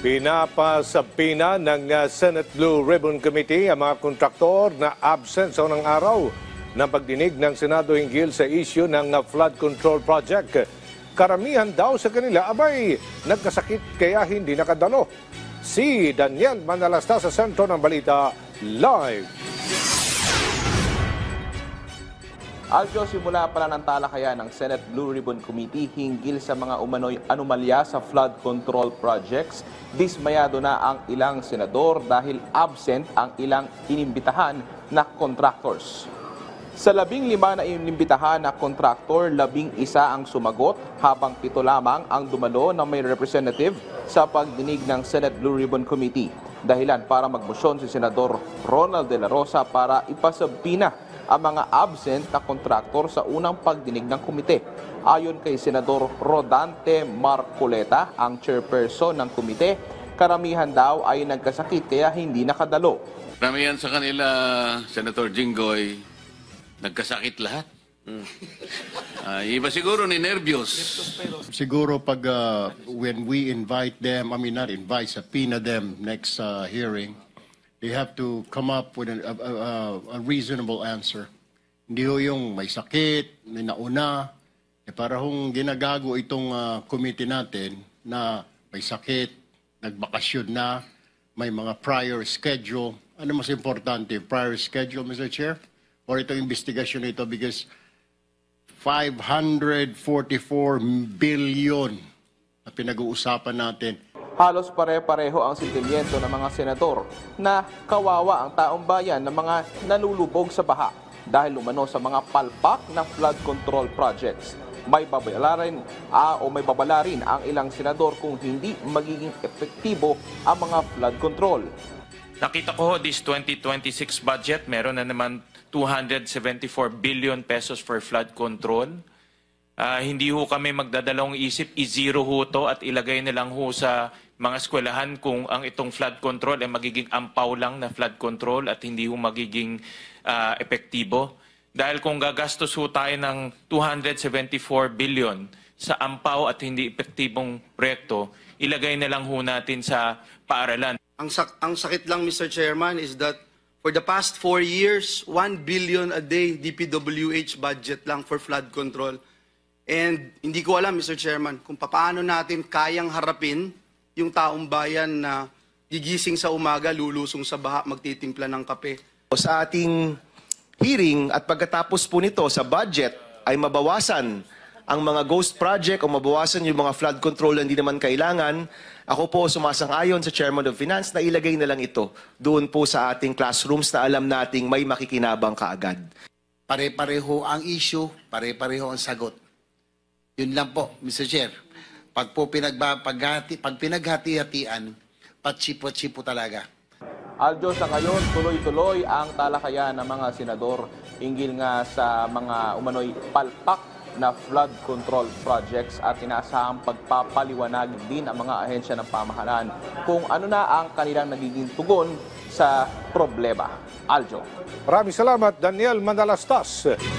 Pinapasabina ng Senate Blue Ribbon Committee ang mga kontraktor na absent sa unang araw ng pagdinig ng Senado hinggil sa issue ng flood control project. Karamihan daw sa kanila abay nagkasakit kaya hindi nakadalo. Si Daniel Manalasta sa sentro ng balita live. Aljo, simula pala ng talakayan ng Senate Blue Ribbon Committee hinggil sa mga umano'y anomalya sa flood control projects, dismayado na ang ilang senador dahil absent ang ilang inimbitahan na contractors. Sa 15 na inimbitahan na contractor, 11 ang sumagot habang 7 lamang ang dumalo na may representative sa pagdinig ng Senate Blue Ribbon Committee. Dahilan para magmosyon si Senador Ronald De La Rosa para ipasabina ang mga absent na kontraktor sa unang pagdinig ng komite. Ayon kay Senador Rodante Marcoleta, ang chairperson ng komite, karamihan daw ay nagkasakit kaya hindi nakadalo. Karamihan sa kanila, Senator Jinggoy, nagkasakit lahat. Iba siguro ni nervyos. Siguro pag when we invite them, not invite, subpoena them next hearing, they have to come up with a reasonable answer. Hindi ho yung may sakit, may nauna. Para hong ginagago itong committee natin na may sakit, nagbakasyon na, may mga prior schedule. Ano mas importante? Prior schedule, Mr. Chair? Or itong investigasyon ito because 544 billion na pinag-uusapan natin. Halos pare-pareho ang sentimiento ng mga senador na kawawa ang taong bayan ng mga nalulubog sa baha dahil umano sa mga palpak na flood control projects. May babalarin ang ilang senador kung hindi magiging epektibo ang mga flood control. Nakita ko this 2026 budget, meron na naman 274 billion pesos for flood control. Hindi ho kami magdadalawang isip, i-zero ho to at ilagay na lang ho sa mga eskwelahan kung ang itong flood control ay magiging ampaw lang na flood control at hindi ho magiging epektibo. Dahil kung gagastos ho tayo ng 274 billion sa ampaw at hindi epektibong proyekto, ilagay na lang ho natin sa paaralan. Ang sakit lang, Mr. Chairman, is that for the past 4 years, 1 billion a day DPWH budget lang for flood control. And hindi ko alam, Mr. Chairman, kung paano natin kayang harapin yung taong bayan na gigising sa umaga, lulusong sa baha, magtitimpla ng kape. Sa ating hearing at pagkatapos po nito sa budget ay mabawasan ang mga ghost project o mabawasan yung mga flood control na hindi naman kailangan, ako po sumasang-ayon sa Chairman of Finance na ilagay na lang ito doon po sa ating classrooms na alam nating may makikinabang kaagad. Pare-pareho ang issue, pare-pareho ang sagot. Yun lang po, Mr. Chair. Pag pinaghati-hatian, patsipo-tsipo talaga. Aljo, sa ngayon, tuloy-tuloy ang talakayan ng mga senador hinggil nga sa mga umano'y palpak na flood control projects at inaasahang pagpapaliwanag din ang mga ahensya ng pamahalaan kung ano na ang kanilang nagiging tugon sa problema. Aljo. Maraming salamat, Daniel Manalastas.